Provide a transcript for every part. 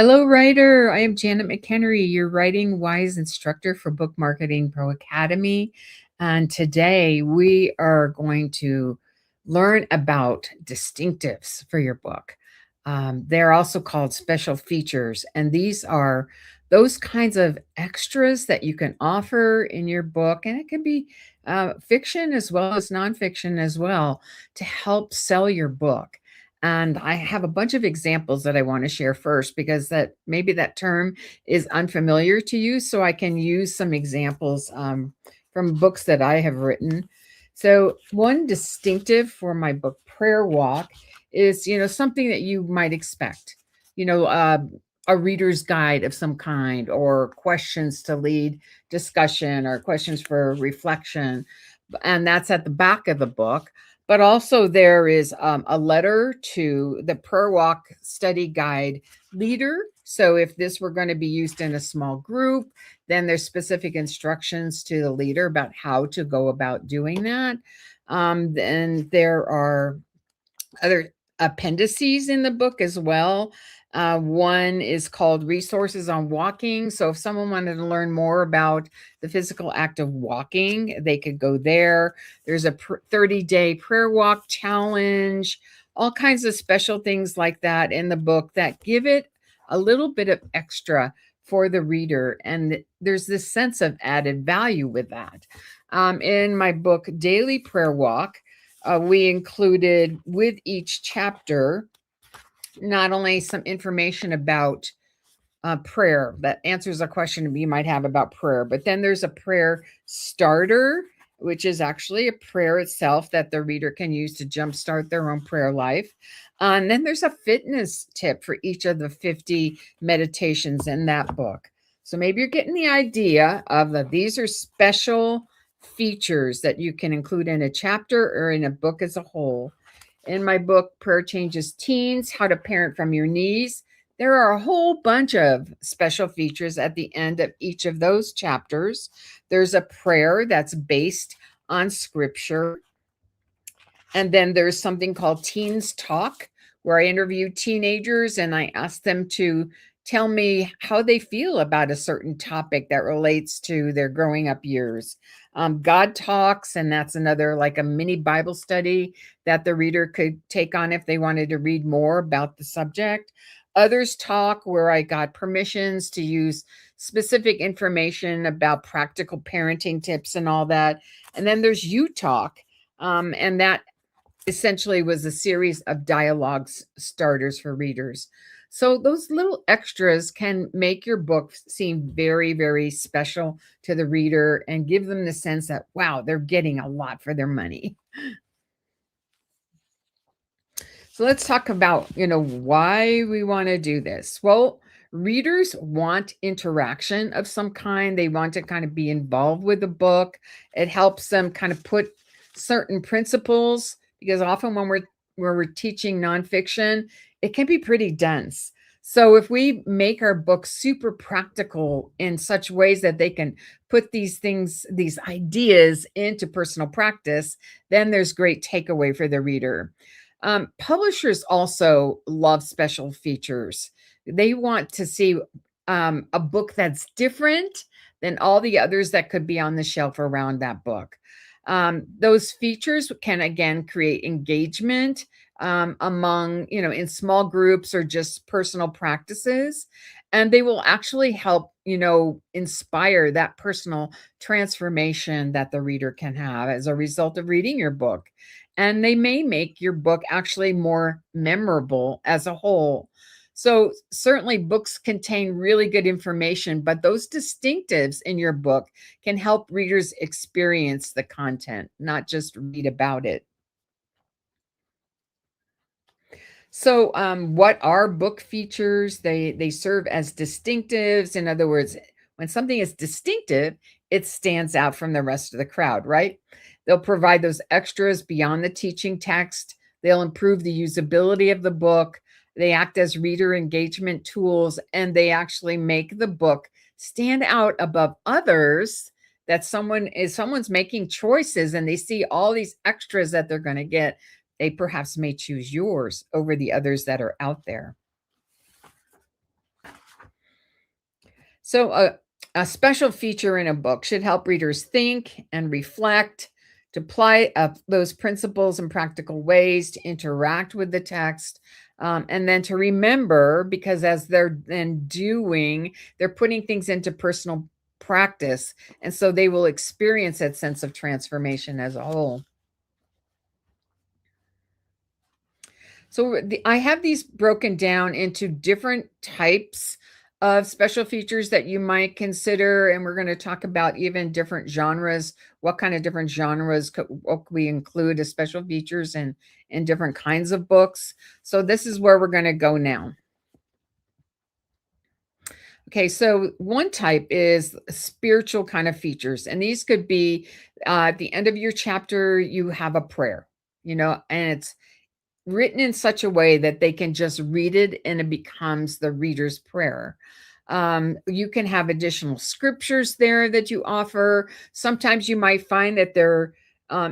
Hello, writer. I am Janet McHenry, your Writing Wise instructor for Book Marketing Pro Academy. And today we are going to learn about distinctives for your book. They're also called special features, and these are those kinds of extras that you can offer in your book, and it can be fiction as well as nonfiction as well to help sell your book. And I have a bunch of examples that I want to share first because that maybe that term is unfamiliar to you. So I can use some examples from books that I have written. So one distinctive for my book, Prayer Walk, is something that you might expect. You know, a reader's guide of some kind, or questions to lead discussion, or questions for reflection, and that's at the back of the book. But also, there is a letter to the Prayer Walk study guide leader. So, if this were going to be used in a small group, then there's specific instructions to the leader about how to go about doing that. Then there are other appendices in the book as well. One is called Resources on Walking. So if someone wanted to learn more about the physical act of walking, they could go there. There's a 30-day prayer walk challenge, all kinds of special things like that in the book that give it a little bit of extra for the reader. And there's this sense of added value with that. In my book, Daily Prayer Walk, we included with each chapter not only some information about prayer that answers a question you might have about prayer, but then there's a prayer starter, which is actually a prayer itself that the reader can use to jumpstart their own prayer life. And then there's a fitness tip for each of the 50 meditations in that book. So maybe you're getting the idea of that these are special features that you can include in a chapter or in a book as a whole. In my book, Prayer Changes Teens, How to Parent from Your Knees, there are a whole bunch of special features at the end of each of those chapters. There's a prayer that's based on scripture. And then there's something called Teens Talk, where I interview teenagers and I ask them to tell me how they feel about a certain topic that relates to their growing up years. God Talks, and that's another like a mini Bible study that the reader could take on if they wanted to read more about the subject. Others Talk, where I got permissions to use specific information about practical parenting tips and all that. And then there's You Talk, and that essentially was a series of dialogues starters for readers. So those little extras can make your book seem very, very special to the reader and give them the sense that, wow, they're getting a lot for their money. So let's talk about, why we want to do this. Well, readers want interaction of some kind. They want to kind of be involved with the book. It helps them kind of put certain principles, because often when we're teaching nonfiction, it can be pretty dense. So if we make our books super practical in such ways that they can put these things, these ideas into personal practice, then there's great takeaway for the reader. Publishers also love special features. They want to see a book that's different than all the others that could be on the shelf around that book. Those features can again create engagement among, in small groups or just personal practices. And they will actually help, inspire that personal transformation that the reader can have as a result of reading your book. And they may make your book actually more memorable as a whole. So, certainly, books contain really good information, but those distinctives in your book can help readers experience the content, not just read about it. So, what are book features? They serve as distinctives. In other words, when something is distinctive, it stands out from the rest of the crowd, right? They'll provide those extras beyond the teaching text. They'll improve the usability of the book. They act as reader engagement tools, and they actually make the book stand out above others. That someone's making choices and they see all these extras that they're going to get, they perhaps may choose yours over the others that are out there. So, a special feature in a book should help readers think and reflect, to apply those principles in practical ways, to interact with the text, and then to remember, because as they're then doing, they're putting things into personal practice. And so they will experience that sense of transformation as a whole. So I have these broken down into different types of special features that you might consider, and we're going to talk about even different genres. What kind of different genres what could we include as special features in different kinds of books? So this is where we're going to go now. Okay, so one type is spiritual kind of features, and these could be at the end of your chapter, you have a prayer, and it's written in such a way that they can just read it and it becomes the reader's prayer. You can have additional scriptures there that you offer. Sometimes you might find that they're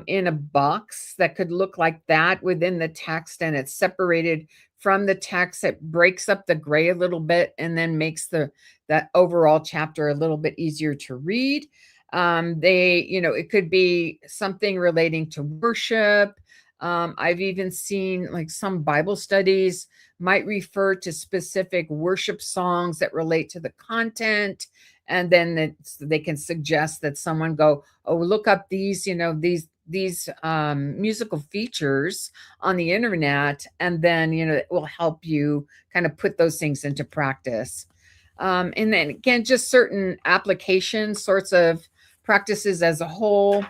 in a box that could look like that within the text, and it's separated from the text. It breaks up the gray a little bit and then makes that overall chapter a little bit easier to read. It could be something relating to worship. I've even seen like some Bible studies might refer to specific worship songs that relate to the content. And then they can suggest that someone go, oh, look up these musical features on the internet. And then, it will help you kind of put those things into practice. And then again, just certain application sorts of practices as a whole.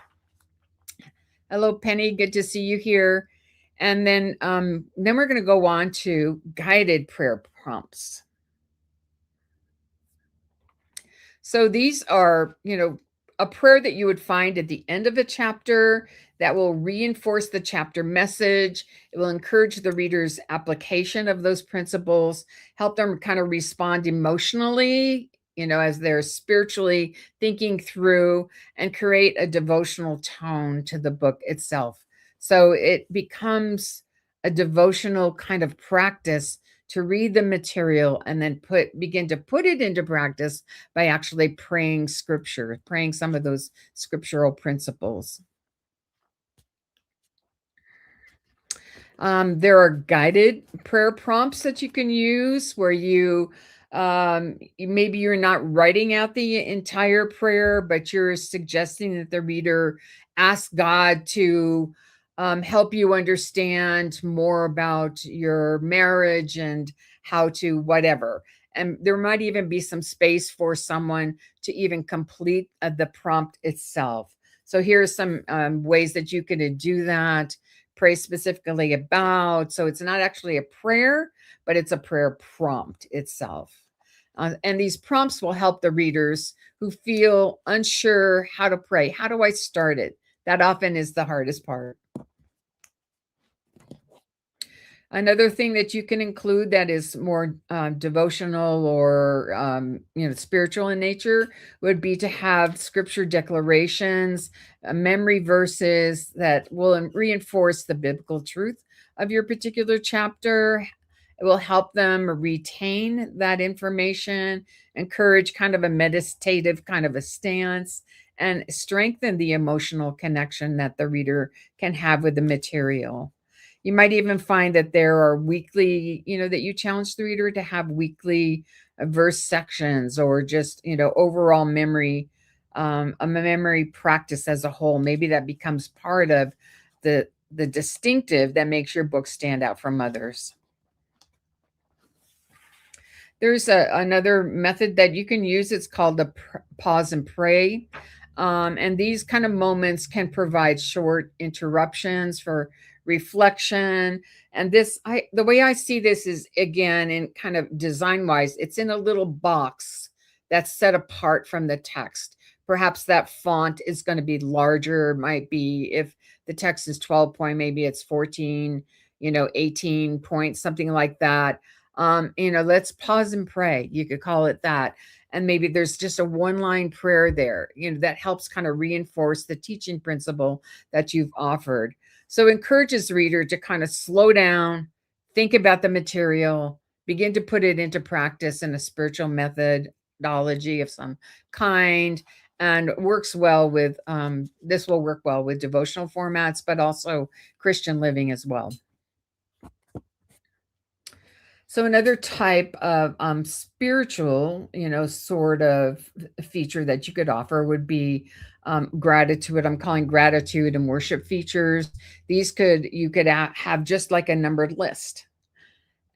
Hello, Penny. Good to see you here. And then we're going to go on to guided prayer prompts. So these are, a prayer that you would find at the end of a chapter that will reinforce the chapter message. It will encourage the reader's application of those principles, help them kind of respond emotionally, as they're spiritually thinking through, and create a devotional tone to the book itself. So it becomes a devotional kind of practice to read the material and then begin to put it into practice by actually praying scripture, praying some of those scriptural principles. There are guided prayer prompts that you can use where maybe you're not writing out the entire prayer, but you're suggesting that the reader ask God to help you understand more about your marriage and how to whatever. And there might even be some space for someone to even complete the prompt itself. So here's some ways that you can do that, pray specifically about. So it's not actually a prayer, but it's a prayer prompt itself. And these prompts will help the readers who feel unsure how to pray. How do I start it? That often is the hardest part. Another thing that you can include that is more devotional or spiritual in nature would be to have scripture declarations, memory verses that will reinforce the biblical truth of your particular chapter. It will help them retain that information, encourage kind of a meditative kind of a stance, and strengthen the emotional connection that the reader can have with the material. You might even find that there are weekly, that you challenge the reader to have weekly verse sections, or just, overall memory, a memory practice as a whole. Maybe that becomes part of the distinctive that makes your book stand out from others. There's another method that you can use. It's called the pause and pray. And these kind of moments can provide short interruptions for reflection. And the way I see this is, again, in kind of design wise, it's in a little box that's set apart from the text. Perhaps that font is going to be larger. Might be, if the text is 12 point, maybe it's 14, 18 points, something like that. Let's pause and pray. You could call it that. And maybe there's just a one-line prayer there, that helps kind of reinforce the teaching principle that you've offered. So encourages the reader to kind of slow down, think about the material, begin to put it into practice in a spiritual method methodology of some kind, and works well with this will work well with devotional formats, but also Christian living as well. So another type of spiritual, sort of feature that you could offer would be gratitude. I'm calling gratitude and worship features. These you could have just like a numbered list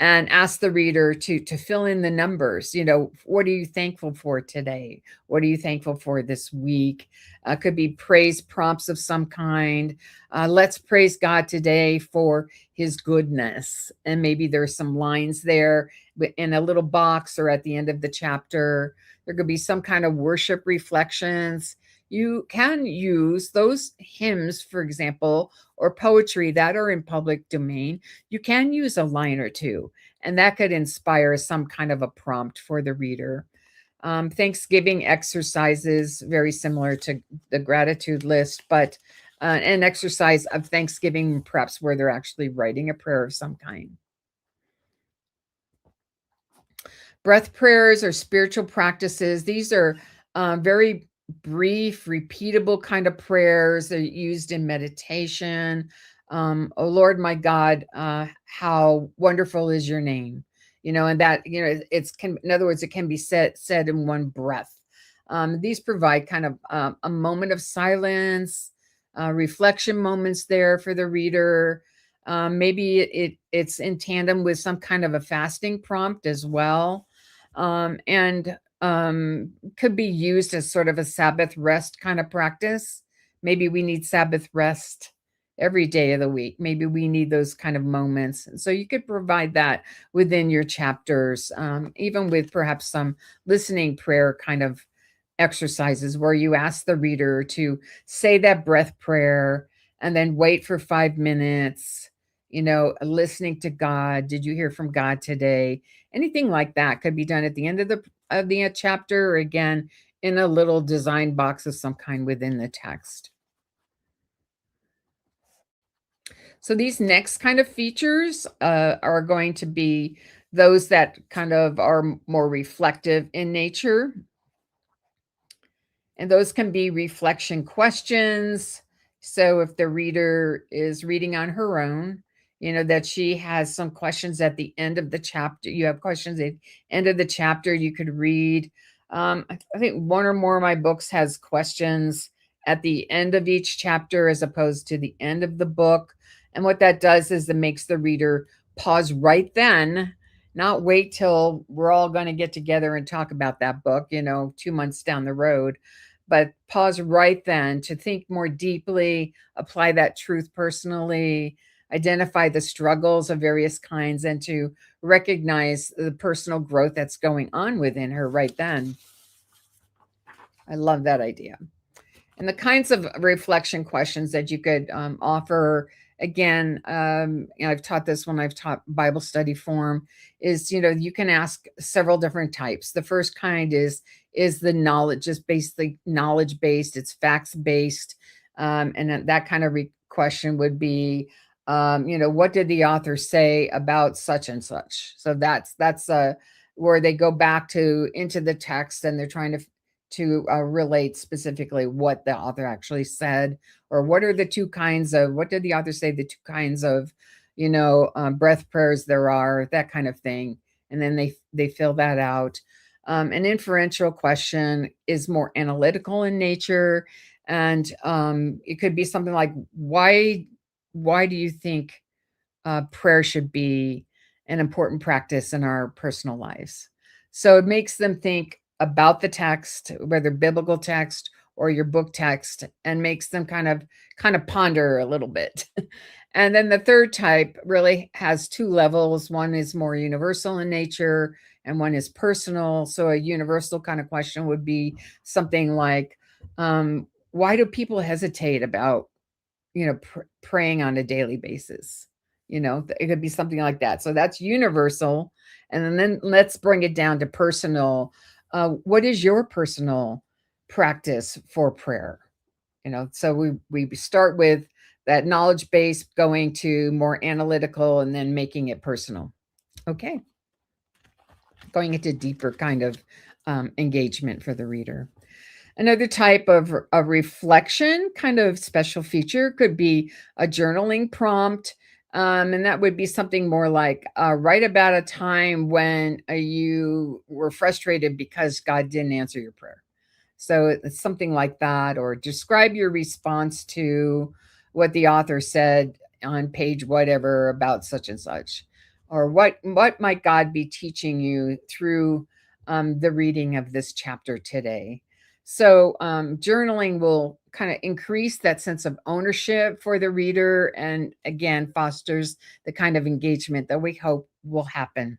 and ask the reader to fill in the numbers. What are you thankful for today? What are you thankful for this week? Could be praise prompts of some kind. Let's praise God today for his goodness, and maybe there's some lines there in a little box or at the end of the chapter. There could be some kind of worship reflections. You can use those hymns, for example, or poetry that are in public domain. You can use a line or two, and that could inspire some kind of a prompt for the reader. Thanksgiving exercises, very similar to the gratitude list, but an exercise of Thanksgiving, perhaps where they're actually writing a prayer of some kind. Breath prayers or spiritual practices, these are very brief, repeatable kind of prayers. They're used in meditation. Oh Lord, my God, how wonderful is your name? And that, in other words, it can be said in one breath. These provide kind of a moment of silence, reflection moments there for the reader. Maybe it's in tandem with some kind of a fasting prompt as well, and could be used as sort of a Sabbath rest kind of practice. Maybe we need Sabbath rest every day of the week. Maybe we need those kind of moments. And so you could provide that within your chapters, even with perhaps some listening prayer kind of exercises where you ask the reader to say that breath prayer and then wait for 5 minutes, listening to God. Did you hear from God today? Anything like that could be done at the end of the chapter, or again in a little design box of some kind within the text. So these next kind of features are going to be those that kind of are more reflective in nature. And those can be reflection questions. So if the reader is reading on her own, that she has some questions at the end of the chapter. You have questions at the end of the chapter you could read. I think one or more of my books has questions at the end of each chapter as opposed to the end of the book. And what that does is it makes the reader pause right then, not wait till we're all going to get together and talk about that book, 2 months down the road, but pause right then to think more deeply, apply that truth personally, identify the struggles of various kinds, and to recognize the personal growth that's going on within her right then. I love that idea. And the kinds of reflection questions that you could offer, again, I've taught this when I've taught Bible study form, is you can ask several different types. The first kind is the knowledge, just basically knowledge based. It's facts based, and that kind of question would be, what did the author say about such and such? So that's where they go back to into the text, and they're trying to relate specifically what the author actually said, or what are the two kinds of, what did the author say, the two kinds of, breath prayers there are, that kind of thing. And then they fill that out. An inferential question is more analytical in nature, and it could be something like, why do you think prayer should be an important practice in our personal lives? So it makes them think about the text, whether biblical text or your book text, and makes them kind of ponder a little bit. And then the third type really has two levels. One is more universal in nature, and one is personal. So a universal kind of question would be something like, why do people hesitate about praying on a daily basis? It could be something like that. So that's universal. And then let's bring it down to personal. What is your personal practice for prayer? So we start with that knowledge base, going to more analytical, and then making it personal. Okay. Going into deeper kind of engagement for the reader. Another type of a reflection kind of special feature could be a journaling prompt. And that would be something more like write about a time when you were frustrated because God didn't answer your prayer. So it's something like that, or describe your response to what the author said on page whatever about such and such, or what might God be teaching you through the reading of this chapter today. So journaling will kind of increase that sense of ownership for the reader, and again fosters the kind of engagement that we hope will happen.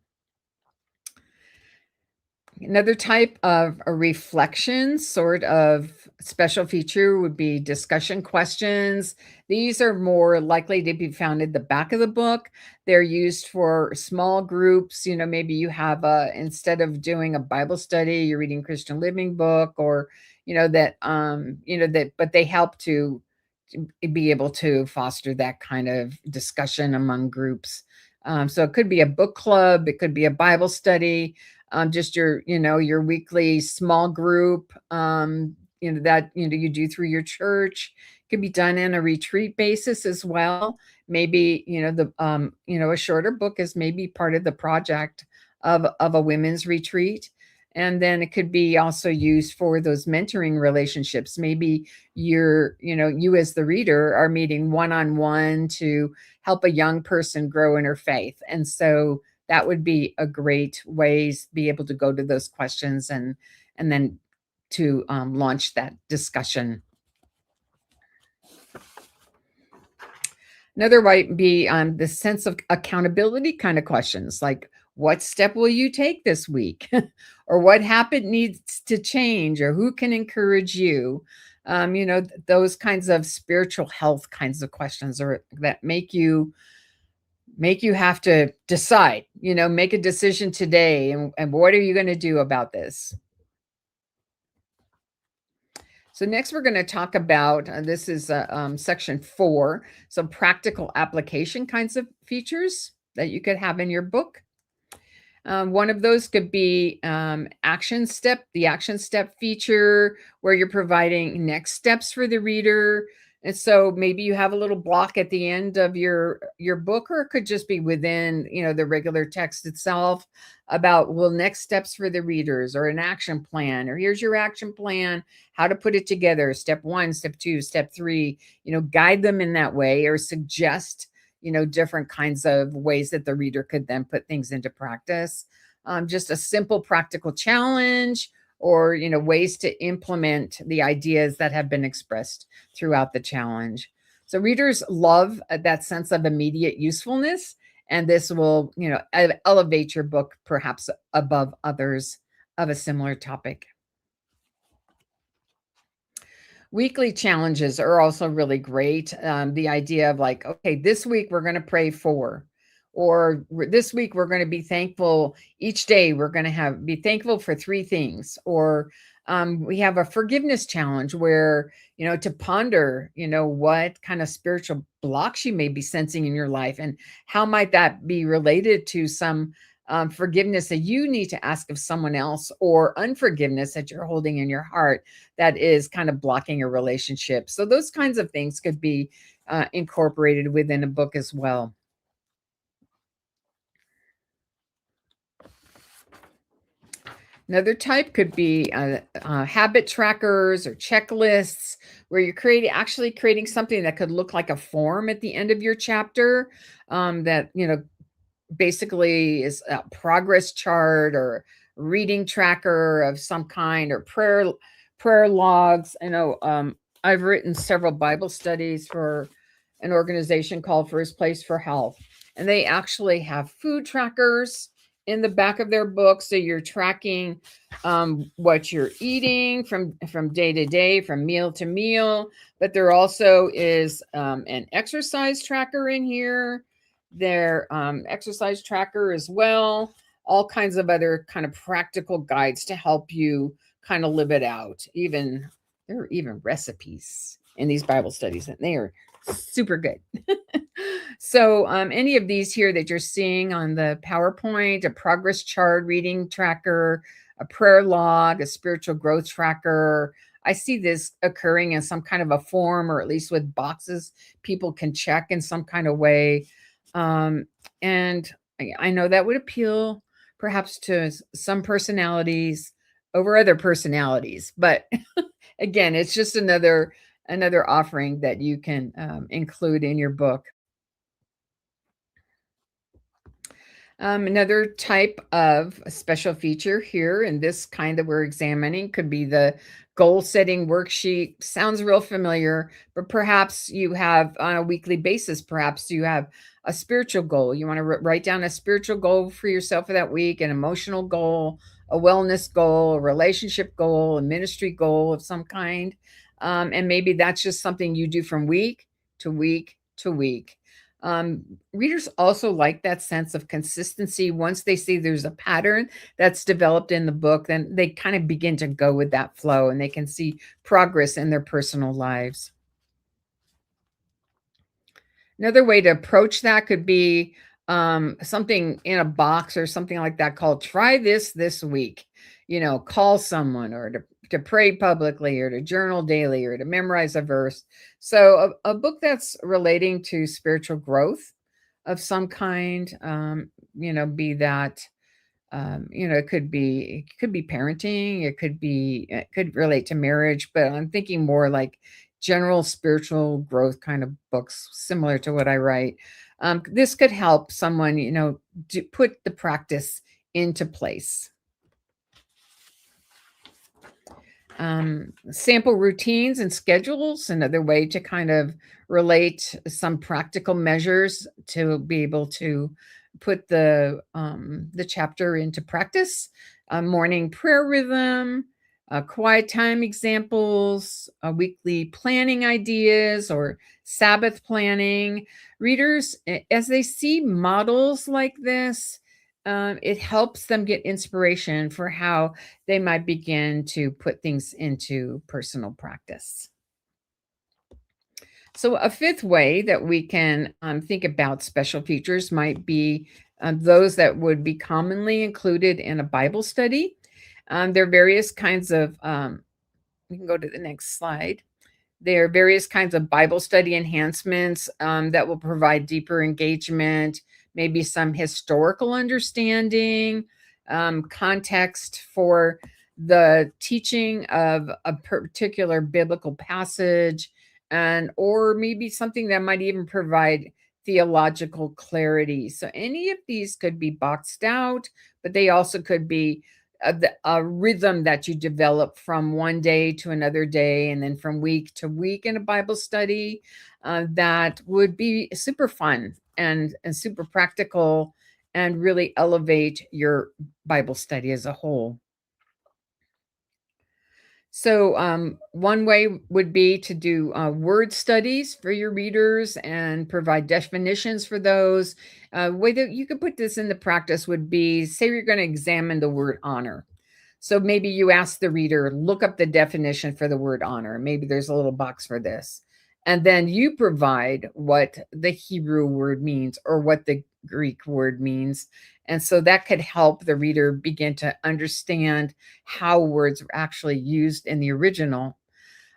Another type of a reflection sort of special feature would be discussion questions. These are more likely to be found at the back of the book. They're used for small groups. Maybe you have instead of doing a Bible study, you're reading Christian Living book, or but they help to be able to foster that kind of discussion among groups. So it could be a book club, it could be a Bible study, just your weekly small group, that you do through your church. It could be done in a retreat basis as well. Maybe a shorter book is maybe part of the project of a women's retreat. And then it could be also used for those mentoring relationships. Maybe you as the reader are meeting one-on-one to help a young person grow in her faith. And so that would be a great way to be able to go to those questions and then to launch that discussion. Another might be the sense of accountability kind of questions, like what step will you take this week? Or what habit needs to change? Or who can encourage you? Those kinds of spiritual health kinds of questions, or that make you have to decide, make a decision today. And what are you going to do about this? So next we're going to talk about, this is section 4, some practical application kinds of features that you could have in your book. One of those could be the action step feature, where you're providing next steps for the reader. And so maybe you have a little block at the end of your book, or it could just be within the regular text itself about, well, next steps for the readers, or an action plan, or here's your action plan, how to put it together, step 1, step 2, step 3. Guide them in that way, or suggest different kinds of ways that the reader could then put things into practice. Just a simple practical challenge, or ways to implement the ideas that have been expressed throughout the challenge. So readers love that sense of immediate usefulness, and this will elevate your book perhaps above others of a similar topic. Weekly challenges are also really great. The idea of like, okay, this week we're going to pray for, or this week we're going to be thankful each day. We're going to be thankful for 3 things. Or we have a forgiveness challenge where, to ponder, what kind of spiritual blocks you may be sensing in your life, and how might that be related to some forgiveness that you need to ask of someone else, or unforgiveness that you're holding in your heart that is kind of blocking a relationship. So those kinds of things could be incorporated within a book as well. Another type could be habit trackers or checklists, where you're actually creating something that could look like a form at the end of your chapter, that basically is a progress chart, or reading tracker of some kind, or prayer logs. I know I've written several Bible studies for an organization called First Place for Health, and they actually have food trackers in the back of their book, so you're tracking what you're eating from day to day, from meal to meal. But there also is an exercise tracker in here, their exercise tracker as well, all kinds of other kind of practical guides to help you kind of live it out. There are even recipes in these Bible studies, and they are super good. So any of these here that you're seeing on the PowerPoint, a progress chart, reading tracker, a prayer log, a spiritual growth tracker. I see this occurring in some kind of a form, or at least with boxes people can check in some kind of way. Um, and I know that would appeal perhaps to some personalities over other personalities, but again, it's just another offering that you can include in your book. Another type of a special feature here in this kind that we're examining could be the goal setting worksheet. Sounds real familiar, but perhaps you have on a weekly basis, perhaps you have a spiritual goal. You want to write down a spiritual goal for yourself for that week, an emotional goal, a wellness goal, a relationship goal, a ministry goal of some kind. And maybe that's just something you do from week to week to week. Readers also like that sense of consistency. Once they see there's a pattern that's developed in the book, then they kind of begin to go with that flow and they can see progress in their personal lives. Another way to approach that could be something in a box or something like that called try this week. Call someone or to pray publicly or to journal daily or to memorize a verse. So, a book that's relating to spiritual growth of some kind, be that it could be parenting, it could relate to marriage, but I'm thinking more like general spiritual growth kind of books similar to what I write. This could help someone, put the practice into place. Sample routines and schedules, another way to kind of relate some practical measures to be able to put the chapter into practice. A morning prayer rhythm, quiet time examples, weekly planning ideas, or Sabbath planning. Readers, as they see models like this, it helps them get inspiration for how they might begin to put things into personal practice. So, a fifth way that we can think about special features might be those that would be commonly included in a Bible study. There are various kinds of, we can go to the next slide. There are various kinds of Bible study enhancements that will provide deeper engagement, maybe some historical understanding, context for the teaching of a particular biblical passage, and or maybe something that might even provide theological clarity. So any of these could be boxed out, but they also could be a rhythm that you develop from one day to another day and then from week to week in a Bible study that would be super fun and super practical and really elevate your Bible study as a whole. So, one way would be to do word studies for your readers and provide definitions for those. Way that you could put this into practice would be say you're going to examine the word honor. So maybe you ask the reader, look up the definition for the word honor. Maybe there's a little box for this. And then you provide what the Hebrew word means or what the Greek word means. And so that could help the reader begin to understand how words are actually used in the original.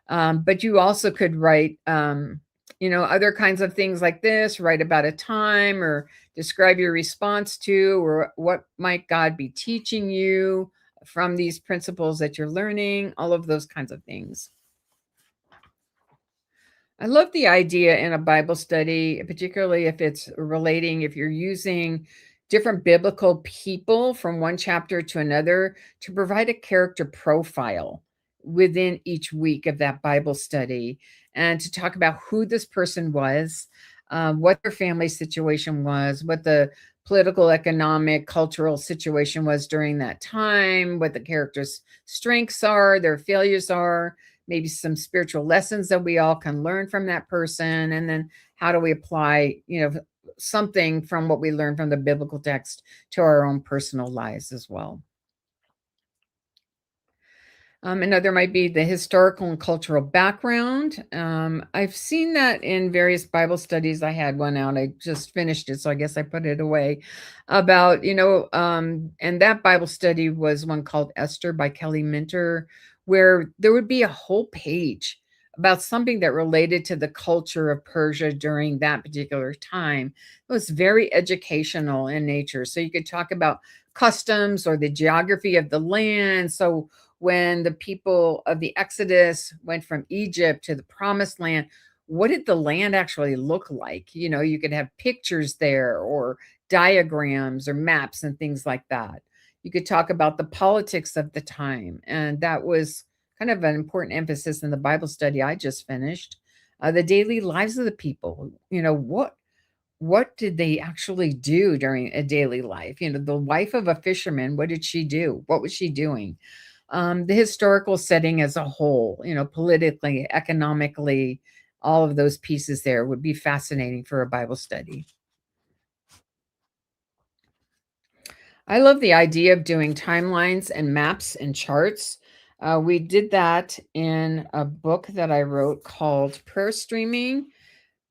But you also could write, other kinds of things like this, write about a time or describe your response to, or what might God be teaching you from these principles that you're learning, all of those kinds of things. I love the idea in a Bible study, particularly if you're using different biblical people from one chapter to another to provide a character profile within each week of that Bible study and to talk about who this person was, what their family situation was, what the political, economic, cultural situation was during that time, what the character's strengths are, their failures are, maybe some spiritual lessons that we all can learn from that person, and then how do we apply something from what we learn from the biblical text to our own personal lives as well. Another might be the historical and cultural background. I've seen that in various Bible studies. I had one out. I just finished it, so I guess I put it away. About, and that Bible study was one called Esther by Kelly Minter, where there would be a whole page about something that related to the culture of Persia during that particular time. It was very educational in nature. So you could talk about customs or the geography of the land. So when the people of the Exodus went from Egypt to the promised land, what did the land actually look like? You could have pictures there or diagrams or maps and things like that. You could talk about the politics of the time. And that was kind of an important emphasis in the Bible study I just finished. The daily lives of the people. What did they actually do during a daily life? The wife of a fisherman, what did she do? What was she doing? The historical setting as a whole, politically, economically, all of those pieces there would be fascinating for a Bible study. I love the idea of doing timelines and maps and charts. We did that in a book that I wrote called Prayer Streaming,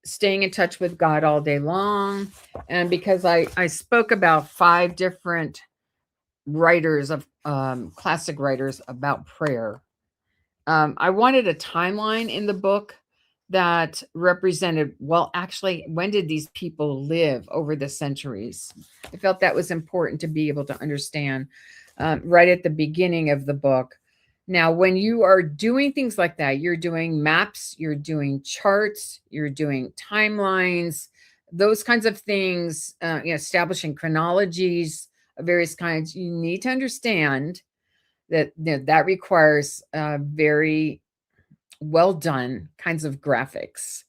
Staying in Touch with God All Day Long. And because I spoke about 5 different writers of classic writers about prayer. I wanted a timeline in the book that represented, well, actually, when did these people live over the centuries? I felt that was important to be able to understand right at the beginning of the book. Now, when you are doing things like that, you're doing maps, you're doing charts, you're doing timelines, those kinds of things, establishing chronologies of various kinds. You need to understand that requires very well done kinds of graphics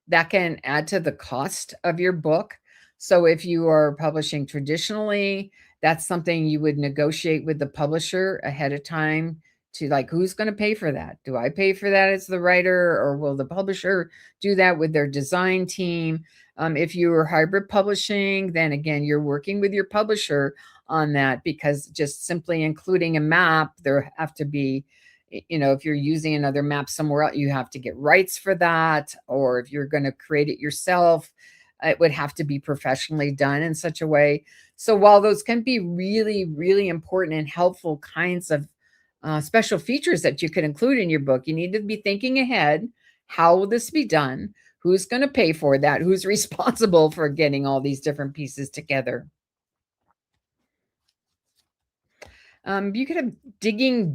that can add to the cost of your book. So if you are publishing traditionally, that's something you would negotiate with the publisher ahead of time to, like, who's going to pay for that? Do I pay for that as the writer, or will the publisher do that with their design team? If you are hybrid publishing, then again, you're working with your publisher on that, because just simply including a map, there have to be, if you're using another map somewhere else, you have to get rights for that. Or if you're going to create it yourself, it would have to be professionally done in such a way. So while those can be really, really important and helpful kinds of special features that you could include in your book, you need to be thinking ahead. How will this be done? Who's going to pay for that? Who's responsible for getting all these different pieces together? You could have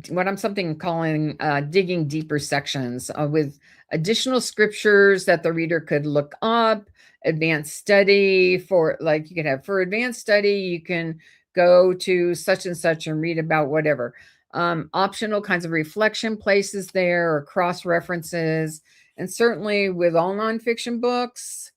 what I'm something calling digging deeper sections with additional scriptures that the reader could look up, advanced study for, like, you could have for advanced study, you can go to such and such and read about whatever. Optional kinds of reflection places there or cross references. And certainly with all nonfiction books,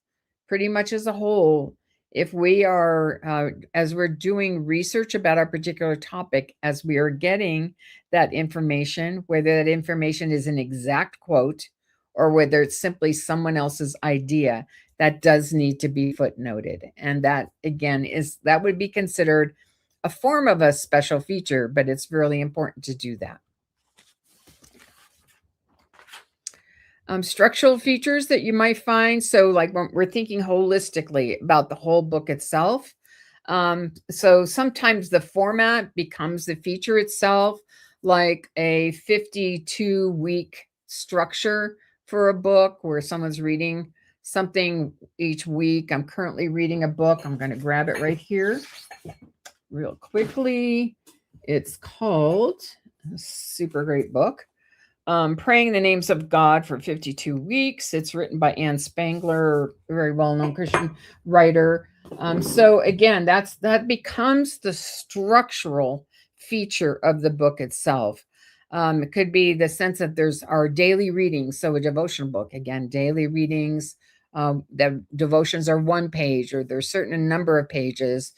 pretty much as a whole, if we are as we're doing research about our particular topic, as we are getting that information, whether that information is an exact quote or whether it's simply someone else's idea, that does need to be footnoted. And that, again, that would be considered a form of a special feature, but it's really important to do that. Structural features that you might find. So, like, when we're thinking holistically about the whole book itself. So sometimes the format becomes the feature itself, like a 52-week structure for a book where someone's reading something each week. I'm currently reading a book. I'm going to grab it right here real quickly. It's called, a super great book, Praying the Names of God for 52 Weeks. It's written by Anne Spangler, a very well-known Christian writer. So again, that becomes the structural feature of the book itself. It could be the sense that there's our daily readings. So a devotional book, again, daily readings. The devotions are one page, or there's certain number of pages,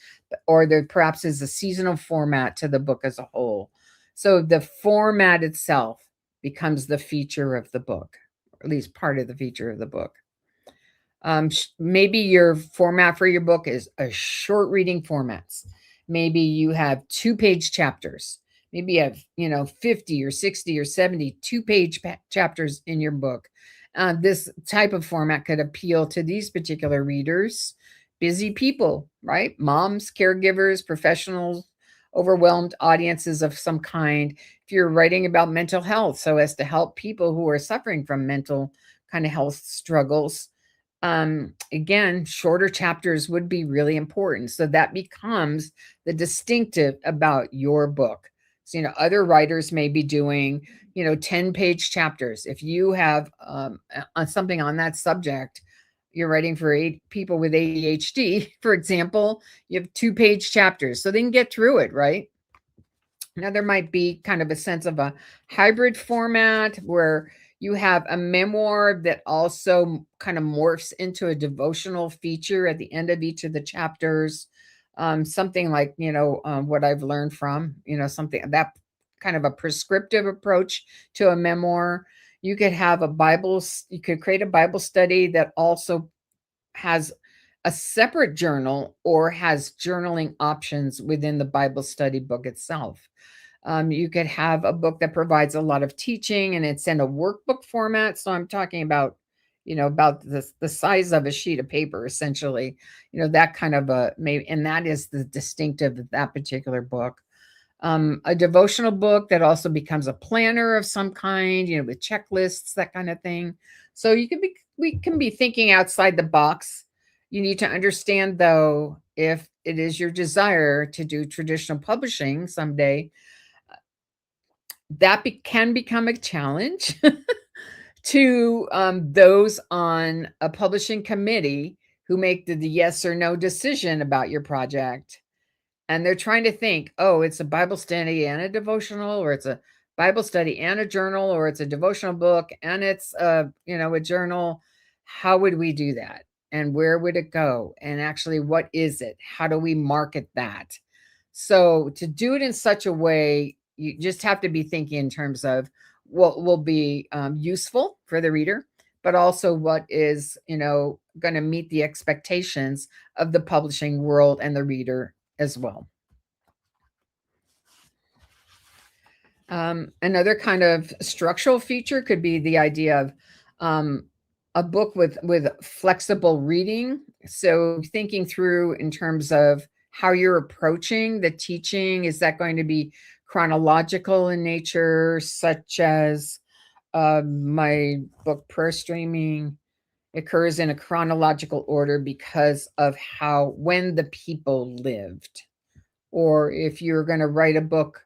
or there perhaps is a seasonal format to the book as a whole. So the format itself becomes the feature of the book, or at least part of the feature of the book. Maybe your format for your book is a short reading formats. Maybe you have 2-page chapters. Maybe you have, 50 or 60 or 70 two-page chapters in your book. This type of format could appeal to these particular readers, busy people, right? Moms, caregivers, professionals, overwhelmed audiences of some kind. If you're writing about mental health, so as to help people who are suffering from mental kind of health struggles, again, shorter chapters would be really important. So that becomes the distinctive about your book. So, other writers may be doing, 10-page chapters. If you have on something on that subject, you're writing for people with ADHD, for example, you have 2-page chapters so they can get through it, right? Now, there might be kind of a sense of a hybrid format where you have a memoir that also kind of morphs into a devotional feature at the end of each of the chapters. Something like, what I've learned from, something that kind of a prescriptive approach to a memoir. You could have you could create a Bible study that also has a separate journal or has journaling options within the Bible study book itself. You could have a book that provides a lot of teaching and it's in a workbook format. So I'm talking about, about the size of a sheet of paper, essentially, that kind of a maybe, and that is the distinctive of that particular book. A devotional book that also becomes a planner of some kind, with checklists, that kind of thing. So we can be thinking outside the box. You need to understand, though, if it is your desire to do traditional publishing someday, that can become a challenge to those on a publishing committee who make the yes or no decision about your project. And they're trying to think, oh, it's a Bible study and a devotional, or it's a Bible study and a journal, or it's a devotional book and it's a journal. How would we do that? And where would it go? And actually, what is it? How do we market that? So to do it in such a way, you just have to be thinking in terms of what will be useful for the reader, but also what is, going to meet the expectations of the publishing world and the reader as well. Another kind of structural feature could be the idea of a book with flexible reading. So thinking through in terms of how you're approaching the teaching. Is that going to be chronological in nature, such as my book Prayer Streaming occurs in a chronological order because of when the people lived? Or if you're going to write a book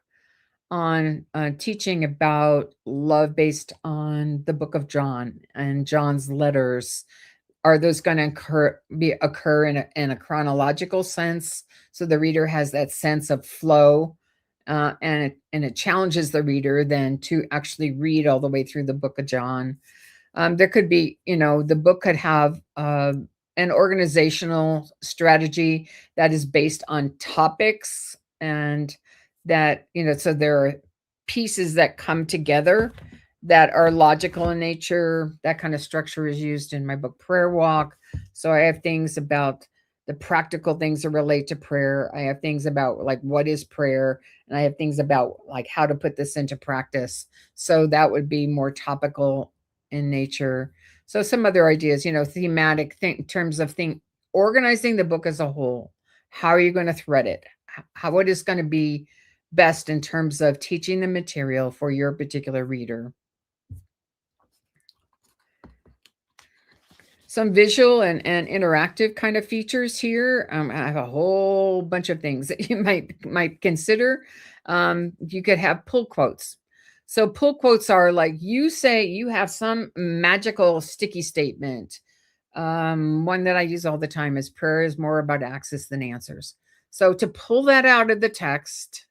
on teaching about love based on the book of John and John's letters, are those going to occur in a chronological sense, so the reader has that sense of flow, and it challenges the reader then to actually read all the way through the book of John. There could be, the book could have an organizational strategy that is based on topics, and that, so there are pieces that come together that are logical in nature. That kind of structure is used in my book Prayer Walk. So I have things about the practical things that relate to prayer. I have things about like what is prayer, and I have things about like how to put this into practice. So that would be more topical in nature. So some other ideas, thematic in terms of organizing the book as a whole. How are you going to thread it? What is going to be best in terms of teaching the material for your particular reader? Some visual and interactive kind of features here. I have a whole bunch of things that you might consider. You could have pull quotes. So pull quotes are like, you say you have some magical sticky statement. One that I use all the time is prayer is more about access than answers. So to pull that out of the text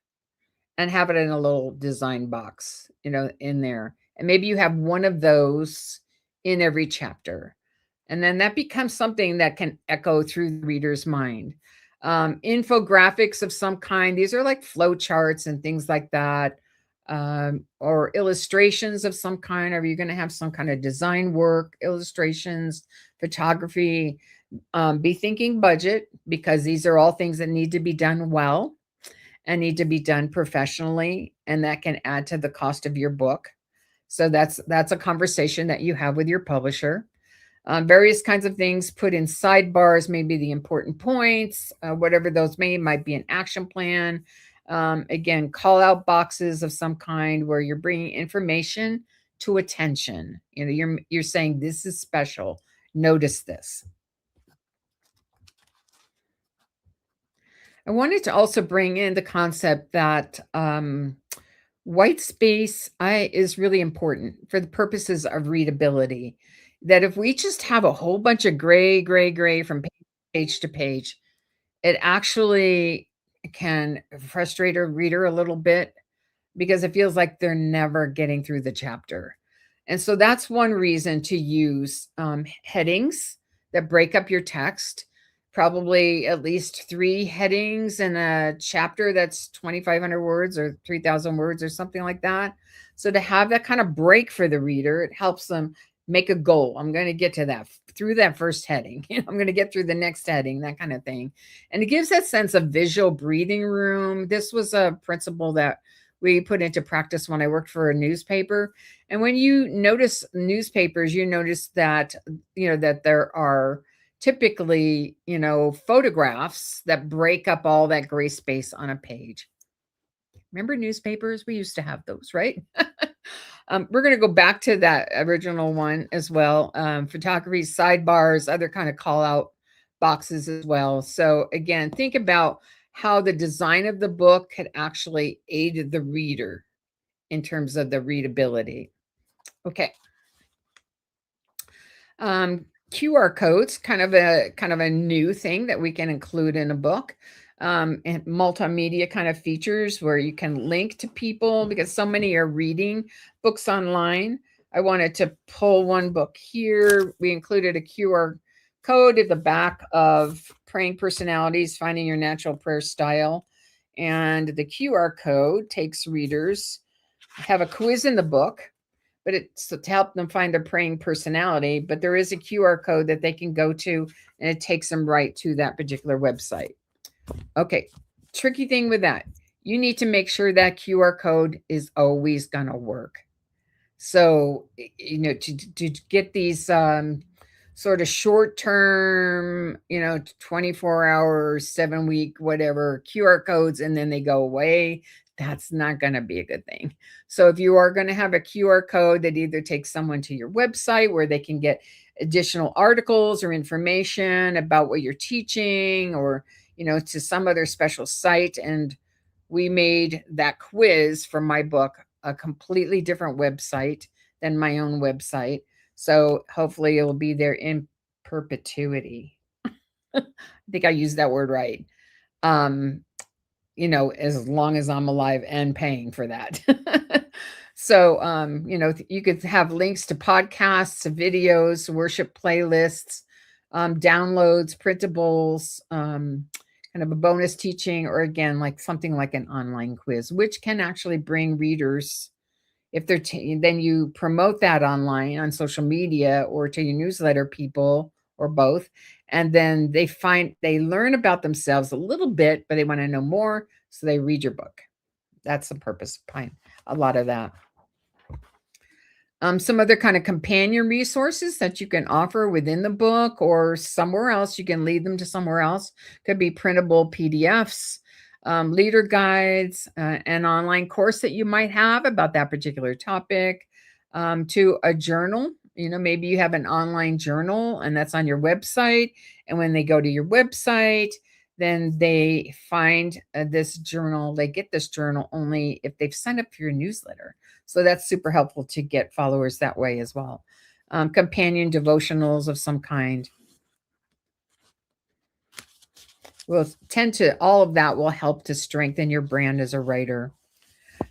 and have it in a little design box, in there. And maybe you have one of those in every chapter. And then that becomes something that can echo through the reader's mind. Infographics of some kind. These are like flow charts and things like that. Or illustrations of some kind. Are you going to have some kind of design work, illustrations, photography? Be thinking budget, because these are all things that need to be done well. and need to be done professionally, and that can add to the cost of your book. So that's a conversation that you have with your publisher. Various kinds of things put in sidebars, maybe the important points, whatever those might be an action plan. Again, call out boxes of some kind where you're bringing information to attention. You know, you're saying this is special. Notice this. I wanted to also bring in the concept that white space is really important for the purposes of readability. That if we just have a whole bunch of gray, gray, gray from page to page, it actually can frustrate a reader a little bit because it feels like they're never getting through the chapter. And so that's one reason to use headings that break up your text, probably at least 3 headings in a chapter that's 2,500 words or 3,000 words or something like that. So to have that kind of break for the reader, it helps them make a goal. I'm going to get to that through that first heading. I'm going to get through the next heading, that kind of thing. And it gives that sense of visual breathing room. This was a principle that we put into practice when I worked for a newspaper. And when you notice newspapers, you notice that, that there are typically, photographs that break up all that gray space on a page. Remember newspapers? We used to have those, right? We're going to go back to that original one as well. Photography, sidebars, other kind of call out boxes as well. So again, think about how the design of the book could actually aid the reader in terms of the readability. Okay. QR codes, kind of a new thing that we can include in a book. And multimedia kind of features where you can link to people because so many are reading books online. I wanted to pull one book here. We included a QR code at the back of Praying Personalities, Finding Your Natural Prayer Style. And the QR code takes readers, have a quiz in the book, but it's to help them find their praying personality. But there is a QR code that they can go to, and it takes them right to that particular website. Okay, tricky thing with that, you need to make sure that QR code is always going to work. So, to get these sort of short-term, 24-hour, 7-week, whatever QR codes, and then they go away, that's not going to be a good thing. So if you are going to have a QR code that either takes someone to your website where they can get additional articles or information about what you're teaching, or to some other special site. And we made that quiz for my book a completely different website than my own website. So hopefully it will be there in perpetuity. I think I used that word right. As long as I'm alive and paying for that. So, you could have links to podcasts, videos, worship playlists, downloads, printables, kind of a bonus teaching, or again, like something like an online quiz, which can actually bring readers. If they're then you promote that online on social media or to your newsletter people or both, and then they learn about themselves a little bit, but they want to know more, so they read your book. That's the purpose behind a lot of that. Some other kind of companion resources that you can offer within the book or somewhere else, you can lead them to somewhere else. Could be printable PDFs, leader guides, an online course that you might have about that particular topic, to a journal. Maybe you have an online journal and that's on your website. And when they go to your website, then they find this journal. They get this journal only if they've signed up for your newsletter. So that's super helpful to get followers that way as well. Companion devotionals of some kind. All of that will help to strengthen your brand as a writer.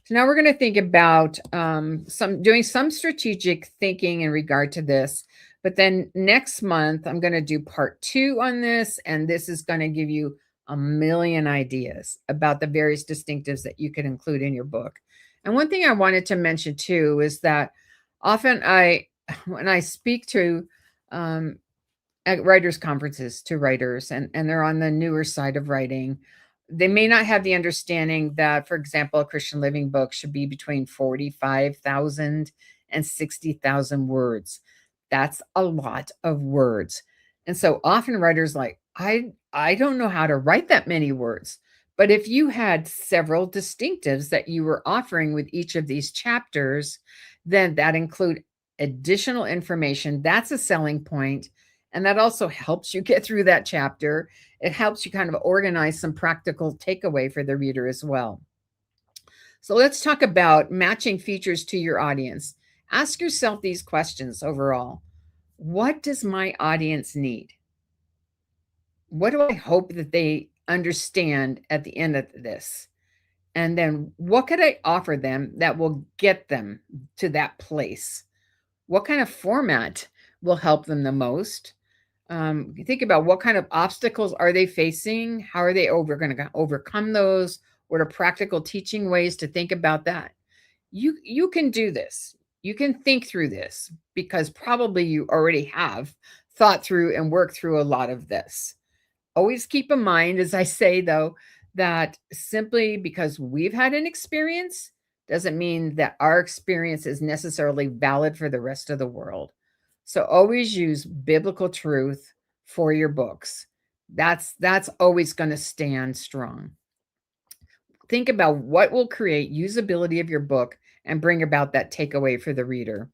So now we're going to think about doing some strategic thinking in regard to this. But then next month, I'm going to do part 2 on this. And this is going to give you a million ideas about the various distinctives that you can include in your book. And one thing I wanted to mention too is that often when I speak to at writers' conferences to writers, and they're on the newer side of writing, They may not have the understanding that, for example, a Christian Living book should be between 45,000 and 60,000 words. That's a lot of words. And so often writers like, I don't know how to write that many words. But if you had several distinctives that you were offering with each of these chapters, then that include additional information. That's a selling point, and that also helps you get through that chapter. It helps you kind of organize some practical takeaway for the reader as well. So let's talk about matching features to your audience. Ask yourself these questions overall. What does my audience need? What do I hope that they understand at the end of this? And then what could I offer them that will get them to that place? What kind of format will help them the most? You think about what kind of obstacles are they facing? How are they going to overcome those? What are practical teaching ways to think about that? You can do this. You can think through this because probably you already have thought through and worked through a lot of this. Always keep in mind, as I say though, that simply because we've had an experience doesn't mean that our experience is necessarily valid for the rest of the world. So always use biblical truth for your books. That's always going to stand strong. Think about what will create usability of your book and bring about that takeaway for the reader.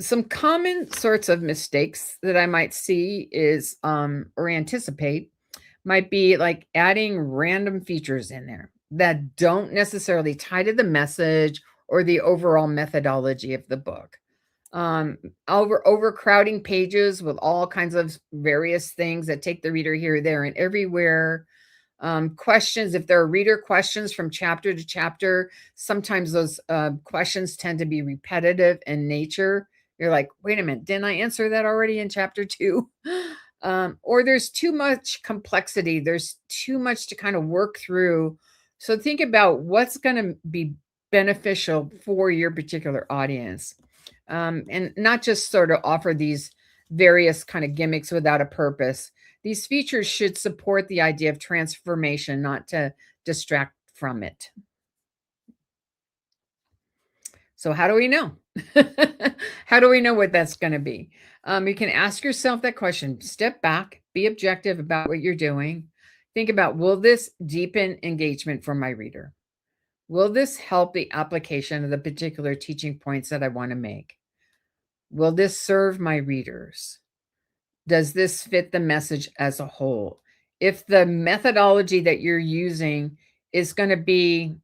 Some common sorts of mistakes that I might see is or anticipate might be like adding random features in there that don't necessarily tie to the message or the overall methodology of the book. Overcrowding pages with all kinds of various things that take the reader here, there, and everywhere. Questions, if there are reader questions from chapter to chapter, sometimes those questions tend to be repetitive in nature. You're like, wait a minute, didn't I answer that already in chapter 2? Or there's too much complexity, there's too much to kind of work through. So think about what's going to be beneficial for your particular audience. And not just sort of offer these various kind of gimmicks without a purpose. These features should support the idea of transformation, not to distract from it. So, how do we know? How do we know what that's going to be? You can ask yourself that question. Step back, be objective about what you're doing. Think about, will this deepen engagement for my reader? Will this help the application of the particular teaching points that I want to make? Will this serve my readers? Does this fit the message as a whole? If the methodology that you're using is going to be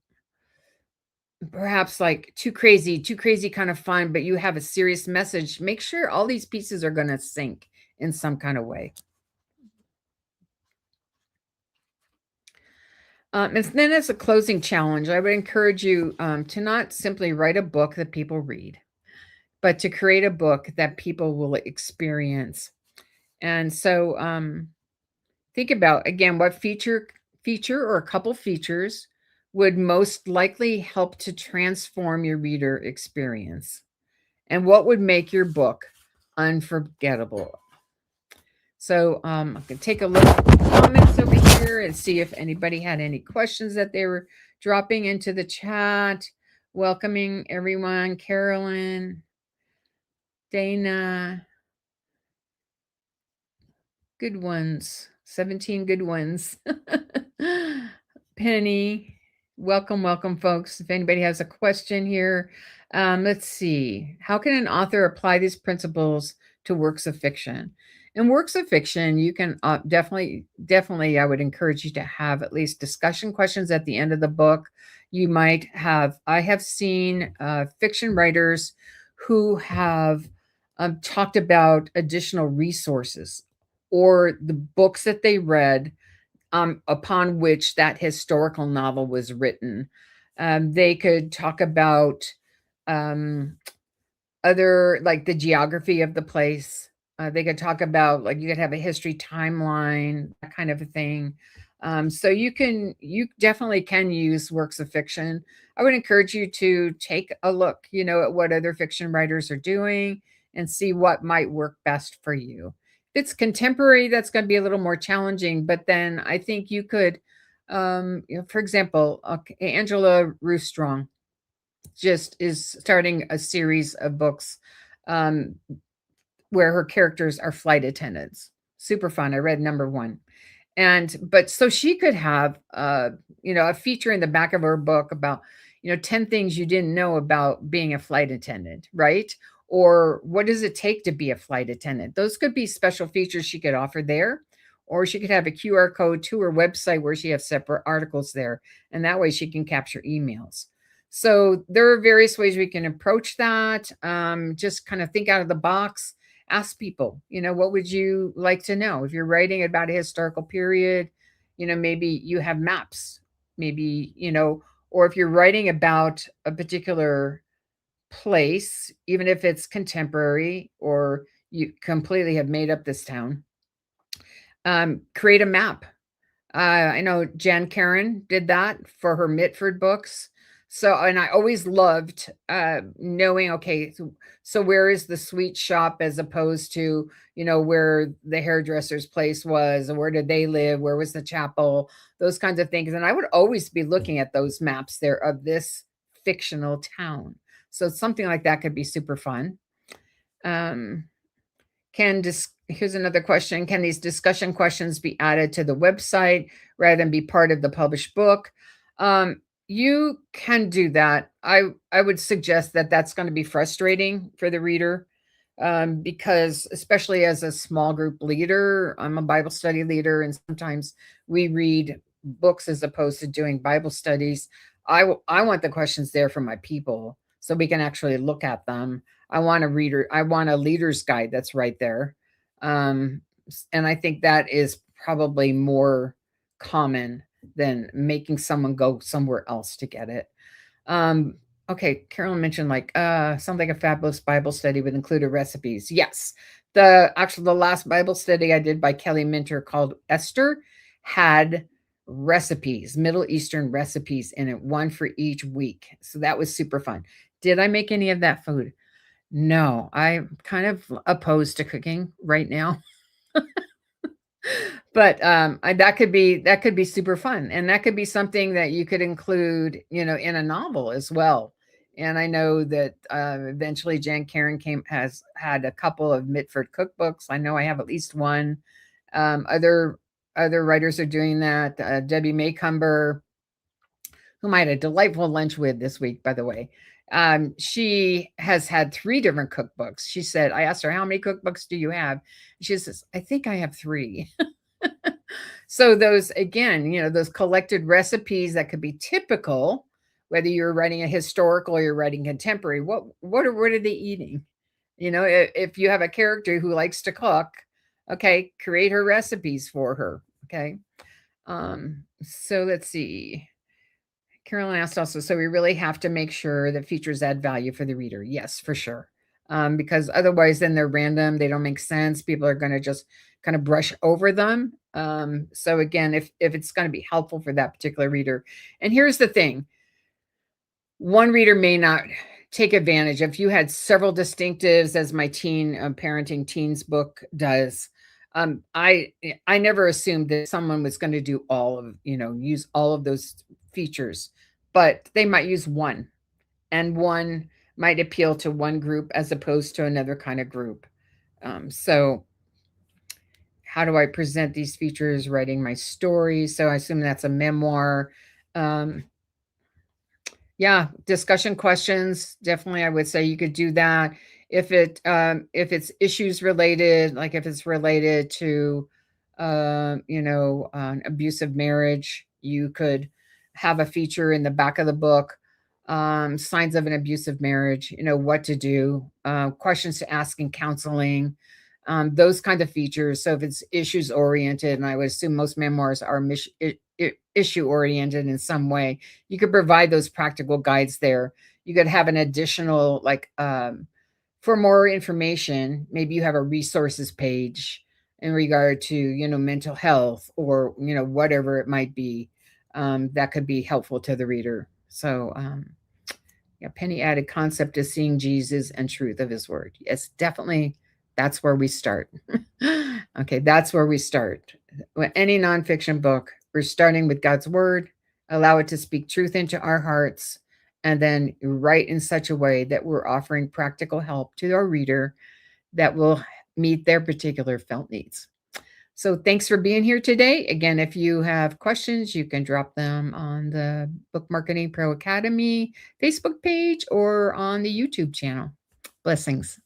perhaps like too crazy kind of fun, but you have a serious message, make sure all these pieces are going to sync in some kind of way. And then as a closing challenge, I would encourage you to not simply write a book that people read, but to create a book that people will experience. And so think about again what feature or a couple features would most likely help to transform your reader experience, and what would make your book unforgettable. So I can take a look at the comments over here and see if anybody had any questions that they were dropping into the chat. Welcoming everyone, Carolyn, Dana, good ones, 17 good ones. Penny, welcome, folks. If anybody has a question here, let's see. How can an author apply these principles to works of fiction? In works of fiction, you can definitely, I would encourage you to have at least discussion questions at the end of the book. You might have, I have seen fiction writers who have talked about additional resources or the books that they read upon which that historical novel was written. They could talk about other, like the geography of the place. They could talk about, like, you could have a history timeline, that kind of a thing. So you definitely can use works of fiction. I would encourage you to take a look, at what other fiction writers are doing and see what might work best for you. If it's contemporary, that's going to be a little more challenging, but then I think you could For example, Angela Ruth Strong just is starting a series of books um, where her characters are flight attendants. Super fun. I read number one. But so she could have, a feature in the back of her book about, 10 things you didn't know about being a flight attendant, right? Or what does it take to be a flight attendant? Those could be special features she could offer there. Or she could have a QR code to her website where she has separate articles there. And that way she can capture emails. So there are various ways we can approach that. Just kind of think out of the box, ask people, what would you like to know? If you're writing about a historical period, maybe you have maps, maybe, or if you're writing about a particular place, even if it's contemporary or you completely have made up this town, create a map. I know Jan Karen did that for her Mitford books. So, and I always loved knowing, okay, so where is the sweet shop as opposed to, where the hairdresser's place was, or where did they live, where was the chapel, those kinds of things. And I would always be looking at those maps there of this fictional town. So something like that could be super fun. Um, Here's another question. Can these discussion questions be added to the website rather than be part of the published book? You can do that. I would suggest that that's going to be frustrating for the reader, because especially as a small group leader, I'm a Bible study leader, and sometimes we read books as opposed to doing Bible studies. I want the questions there for my people so we can actually look at them. I want a leader's guide that's right there. And I think that is probably more common than making someone go somewhere else to get it. Okay, Carolyn mentioned sounds like a fabulous Bible study with included recipes. Yes. The last Bible study I did by Kelly Minter called Esther had recipes, Middle Eastern recipes in it, one for each week. So that was super fun. Did I make any of that food? No, I'm kind of opposed to cooking right now. But that could be super fun, and that could be something that you could include, in a novel as well. And I know that eventually Jan Karen has had a couple of Mitford cookbooks. I know I have at least one. Other writers are doing that. Debbie Maycumber, whom I had a delightful lunch with this week, by the way. She has had 3 different cookbooks. She said, I asked her, how many cookbooks do you have? She says, I think I have 3. So those, again, those collected recipes that could be typical, whether you're writing a historical or you're writing contemporary, what are they eating? If you have a character who likes to cook, okay, create her recipes for her. Okay. So let's see. Carolyn asked also, so we really have to make sure that features add value for the reader. Yes, for sure. Because otherwise then they're random. They don't make sense. People are going to just kind of brush over them. So again, if it's going to be helpful for that particular reader. And here's the thing. One reader may not take advantage. If you had several distinctives, as my teen parenting teens book does, I never assumed that someone was going to do use all of those features, but they might use one, and one might appeal to one group as opposed to another kind of group. So how do I present these features writing my story? So I assume that's a memoir. Yeah, discussion questions, definitely I would say you could do that. If it's issues related, like if it's related to an abusive marriage, you could have a feature in the back of the book, signs of an abusive marriage, what to do, questions to ask in counseling, those kind of features. So if it's issues oriented, and I would assume most memoirs are issue oriented in some way, you could provide those practical guides there. You could have an additional, for more information, maybe you have a resources page in regard to, mental health or, whatever it might be, that could be helpful to the reader. So, yeah, Penny added concept is seeing Jesus and truth of his word. Yes, definitely. That's where we start. Okay, that's where we start. Any nonfiction book, We're starting with God's word, allow it to speak truth into our hearts, and then write in such a way that we're offering practical help to our reader that will meet their particular felt needs. So thanks for being here today. Again, if you have questions, you can drop them on the Book Marketing Pro Academy Facebook page or on the YouTube channel. Blessings.